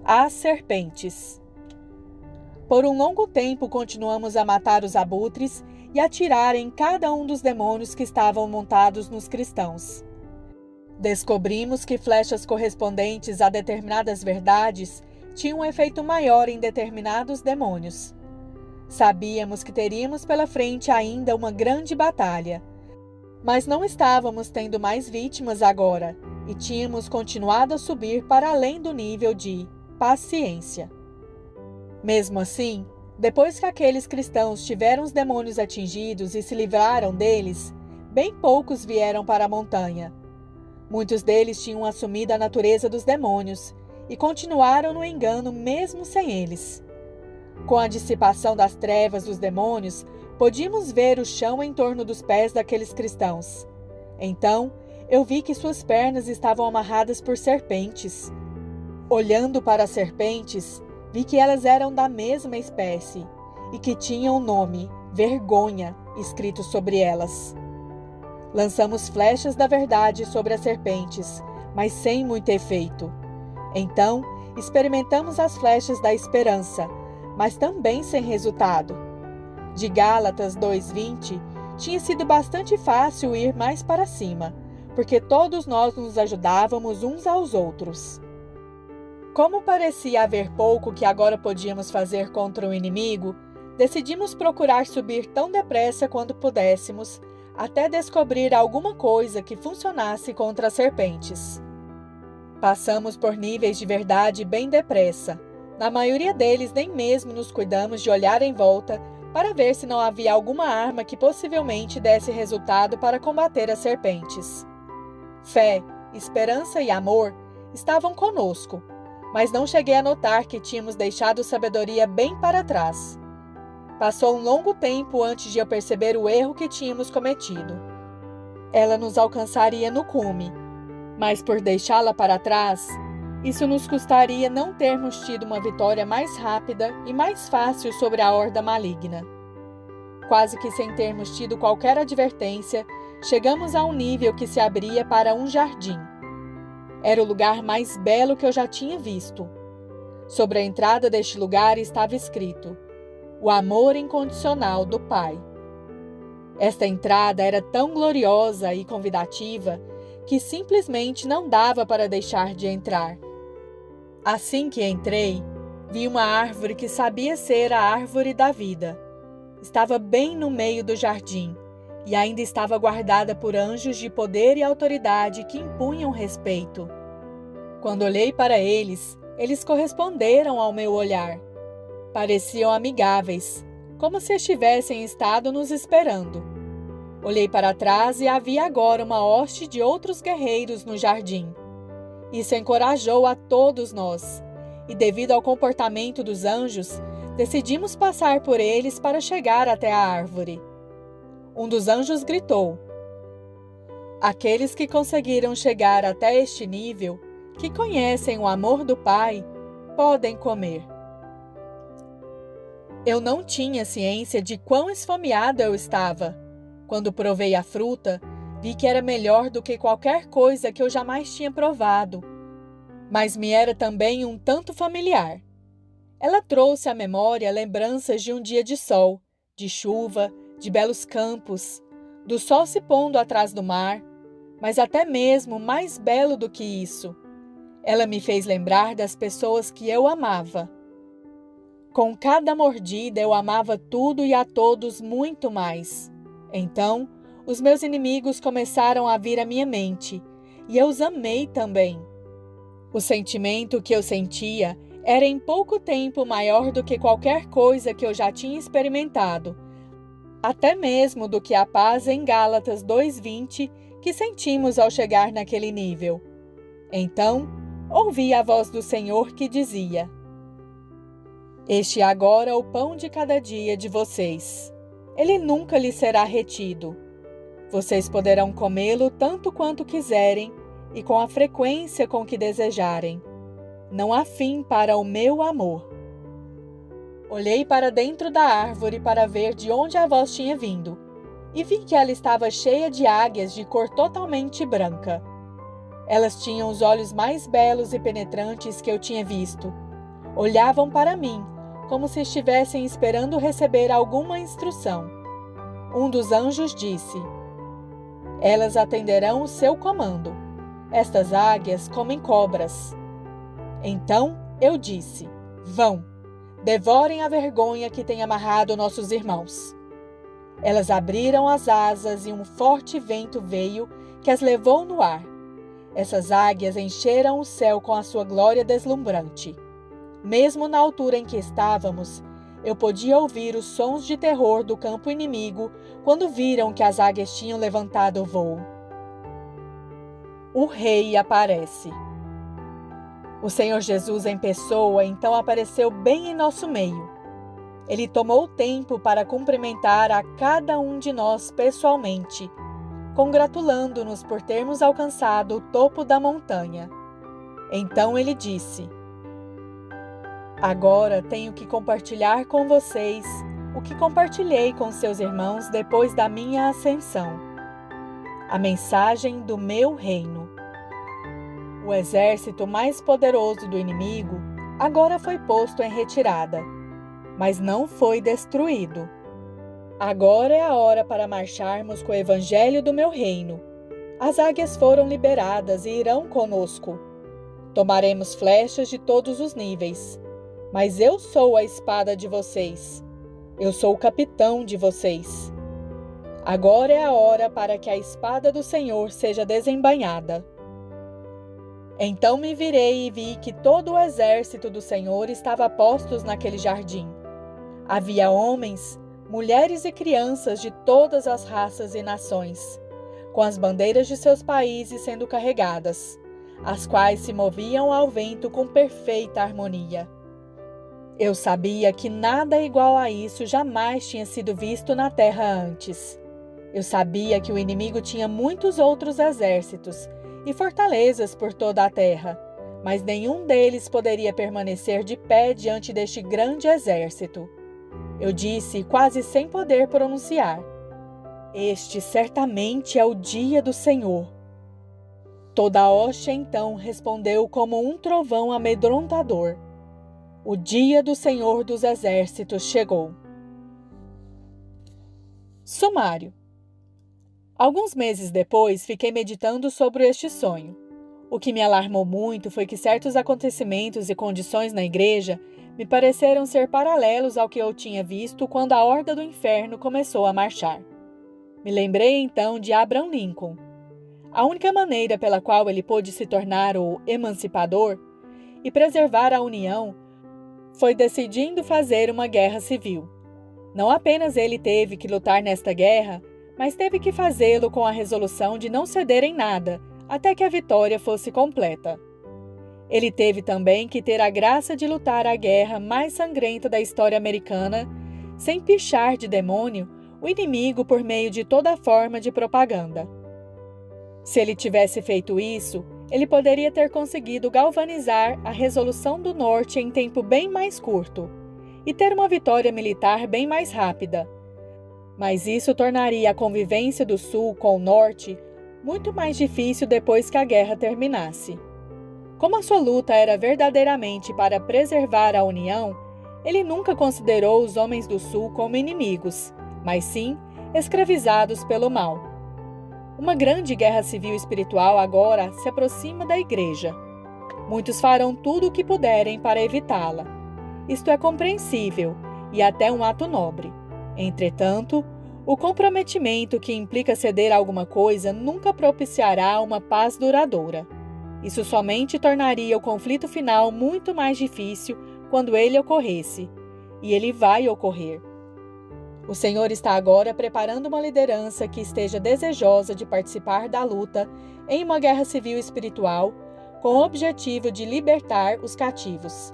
As serpentes. Por um longo tempo continuamos a matar os abutres e atirar em cada um dos demônios que estavam montados nos cristãos. Descobrimos que flechas correspondentes a determinadas verdades tinham um efeito maior em determinados demônios. Sabíamos que teríamos pela frente ainda uma grande batalha, mas não estávamos tendo mais vítimas agora e tínhamos continuado a subir para além do nível de paciência. Mesmo assim, depois que aqueles cristãos tiveram os demônios atingidos e se livraram deles, bem poucos vieram para a montanha. Muitos deles tinham assumido a natureza dos demônios e continuaram no engano mesmo sem eles. Com a dissipação das trevas dos demônios, podíamos ver o chão em torno dos pés daqueles cristãos. Então, eu vi que suas pernas estavam amarradas por serpentes. Olhando para as serpentes, vi que elas eram da mesma espécie e que tinham o nome Vergonha escrito sobre elas. Lançamos flechas da verdade sobre as serpentes, mas sem muito efeito. Então, experimentamos as flechas da esperança, mas também sem resultado. De Gálatas 2:20, tinha sido bastante fácil ir mais para cima, porque todos nós nos ajudávamos uns aos outros. Como parecia haver pouco que agora podíamos fazer contra o inimigo, decidimos procurar subir tão depressa quanto pudéssemos, até descobrir alguma coisa que funcionasse contra as serpentes. Passamos por níveis de verdade bem depressa. Na maioria deles, nem mesmo nos cuidamos de olhar em volta para ver se não havia alguma arma que possivelmente desse resultado para combater as serpentes. Fé, esperança e amor estavam conosco, mas não cheguei a notar que tínhamos deixado sabedoria bem para trás. Passou um longo tempo antes de eu perceber o erro que tínhamos cometido. Ela nos alcançaria no cume, mas por deixá-la para trás, isso nos custaria não termos tido uma vitória mais rápida e mais fácil sobre a horda maligna. Quase que sem termos tido qualquer advertência, chegamos a um nível que se abria para um jardim. Era o lugar mais belo que eu já tinha visto. Sobre a entrada deste lugar estava escrito: o amor incondicional do Pai. Esta entrada era tão gloriosa e convidativa que simplesmente não dava para deixar de entrar. Assim que entrei, vi uma árvore que sabia ser a árvore da vida. Estava bem no meio do jardim e ainda estava guardada por anjos de poder e autoridade que impunham respeito. Quando olhei para eles, eles corresponderam ao meu olhar. Pareciam amigáveis, como se estivessem estado nos esperando. Olhei para trás e havia agora uma hoste de outros guerreiros no jardim. Isso encorajou a todos nós, e devido ao comportamento dos anjos, decidimos passar por eles para chegar até a árvore. Um dos anjos gritou: aqueles que conseguiram chegar até este nível, que conhecem o amor do Pai, podem comer. Eu não tinha ciência de quão esfomeado eu estava. Quando provei a fruta, vi que era melhor do que qualquer coisa que eu jamais tinha provado. Mas me era também um tanto familiar. Ela trouxe à memória lembranças de um dia de sol, de chuva, de belos campos, do sol se pondo atrás do mar, mas até mesmo mais belo do que isso. Ela me fez lembrar das pessoas que eu amava. Com cada mordida eu amava tudo e a todos muito mais. Então, os meus inimigos começaram a vir à minha mente, e eu os amei também. O sentimento que eu sentia era em pouco tempo maior do que qualquer coisa que eu já tinha experimentado, até mesmo do que a paz em Gálatas 2:20 que sentimos ao chegar naquele nível. Então, ouvi a voz do Senhor que dizia: este é agora o pão de cada dia de vocês. Ele nunca lhes será retido. Vocês poderão comê-lo tanto quanto quiserem e com a frequência com que desejarem. Não há fim para o meu amor. Olhei para dentro da árvore para ver de onde a voz tinha vindo e vi que ela estava cheia de águias de cor totalmente branca. Elas tinham os olhos mais belos e penetrantes que eu tinha visto, Olhavam para mim, como se estivessem esperando receber alguma instrução. Um dos anjos disse: Elas atenderão o seu comando. Estas águias comem cobras. Então eu disse: Vão, devorem a vergonha que tem amarrado nossos irmãos. Elas abriram as asas e um forte vento veio que as levou no ar. Essas águias encheram o céu com a sua glória deslumbrante. Mesmo na altura em que estávamos, eu podia ouvir os sons de terror do campo inimigo quando viram que as águias tinham levantado o voo. O rei aparece. O Senhor Jesus em pessoa então apareceu bem em nosso meio. Ele tomou tempo para cumprimentar a cada um de nós pessoalmente, congratulando-nos por termos alcançado o topo da montanha. Então ele disse: Agora tenho que compartilhar com vocês o que compartilhei com seus irmãos depois da minha ascensão. A mensagem do meu reino. O exército mais poderoso do inimigo agora foi posto em retirada, mas não foi destruído. Agora é a hora para marcharmos com o evangelho do meu reino. As águias foram liberadas e irão conosco. Tomaremos flechas de todos os níveis. Mas eu sou a espada de vocês. Eu sou o capitão de vocês. Agora é a hora para que a espada do Senhor seja desembainhada. Então me virei e vi que todo o exército do Senhor estava postos naquele jardim. Havia homens, mulheres e crianças de todas as raças e nações, com as bandeiras de seus países sendo carregadas, as quais se moviam ao vento com perfeita harmonia. Eu sabia que nada igual a isso jamais tinha sido visto na terra antes. Eu sabia que o inimigo tinha muitos outros exércitos e fortalezas por toda a terra, mas nenhum deles poderia permanecer de pé diante deste grande exército. Eu disse, quase sem poder pronunciar: Este certamente é o dia do Senhor. Toda a hoste então respondeu como um trovão amedrontador: O dia do Senhor dos Exércitos chegou. Sumário. Alguns meses depois, fiquei meditando sobre este sonho. O que me alarmou muito foi que certos acontecimentos e condições na igreja me pareceram ser paralelos ao que eu tinha visto quando a horda do inferno começou a marchar. Me lembrei então de Abraham Lincoln. A única maneira pela qual ele pôde se tornar o emancipador e preservar a União foi decidindo fazer uma guerra civil. Não apenas ele teve que lutar nesta guerra, mas teve que fazê-lo com a resolução de não ceder em nada, até que a vitória fosse completa. Ele teve também que ter a graça de lutar a guerra mais sangrenta da história americana, sem pichar de demônio o inimigo por meio de toda forma de propaganda. Se ele tivesse feito isso, ele poderia ter conseguido galvanizar a resolução do Norte em tempo bem mais curto e ter uma vitória militar bem mais rápida. Mas isso tornaria a convivência do Sul com o Norte muito mais difícil depois que a guerra terminasse. Como a sua luta era verdadeiramente para preservar a União, ele nunca considerou os homens do Sul como inimigos, mas sim escravizados pelo mal. Uma grande guerra civil espiritual agora se aproxima da Igreja. Muitos farão tudo o que puderem para evitá-la. Isto é compreensível e até um ato nobre. Entretanto, o comprometimento que implica ceder a alguma coisa nunca propiciará uma paz duradoura. Isso somente tornaria o conflito final muito mais difícil quando ele ocorresse, e ele vai ocorrer. O Senhor está agora preparando uma liderança que esteja desejosa de participar da luta em uma guerra civil espiritual com o objetivo de libertar os cativos.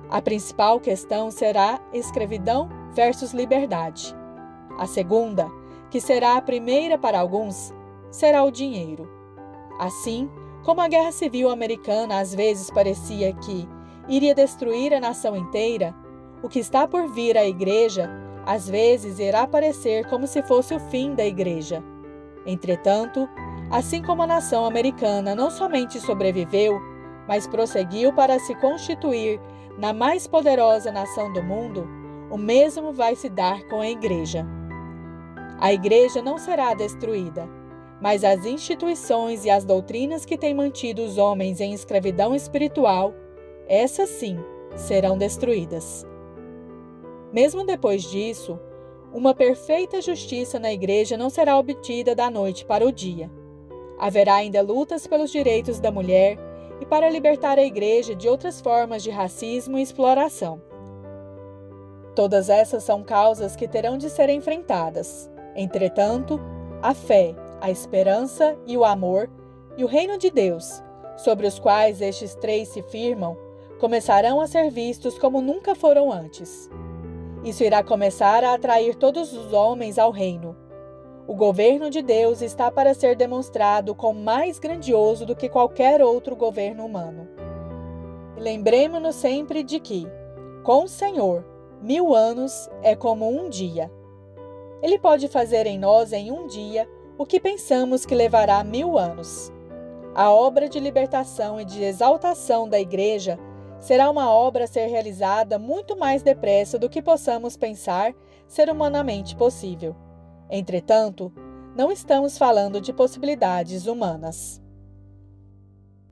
A principal questão será escravidão versus liberdade. A segunda, que será a primeira para alguns, será o dinheiro. Assim, como a Guerra Civil Americana às vezes parecia que iria destruir a nação inteira, o que está por vir à Igreja às vezes irá parecer como se fosse o fim da Igreja. Entretanto, assim como a nação americana não somente sobreviveu, mas prosseguiu para se constituir na mais poderosa nação do mundo, o mesmo vai se dar com a Igreja. A Igreja não será destruída, mas as instituições e as doutrinas que têm mantido os homens em escravidão espiritual, essas sim, serão destruídas. Mesmo depois disso, uma perfeita justiça na Igreja não será obtida da noite para o dia. Haverá ainda lutas pelos direitos da mulher e para libertar a Igreja de outras formas de racismo e exploração. Todas essas são causas que terão de ser enfrentadas. Entretanto, a fé, a esperança e o amor e o reino de Deus, sobre os quais estes três se firmam, começarão a ser vistos como nunca foram antes. Isso irá começar a atrair todos os homens ao reino. O governo de Deus está para ser demonstrado como mais grandioso do que qualquer outro governo humano. Lembremo-nos sempre de que, com o Senhor, 1000 anos é como um dia. Ele pode fazer em nós em um dia o que pensamos que levará 1000 anos. A obra de libertação e de exaltação da Igreja será uma obra a ser realizada muito mais depressa do que possamos pensar ser humanamente possível. Entretanto, não estamos falando de possibilidades humanas.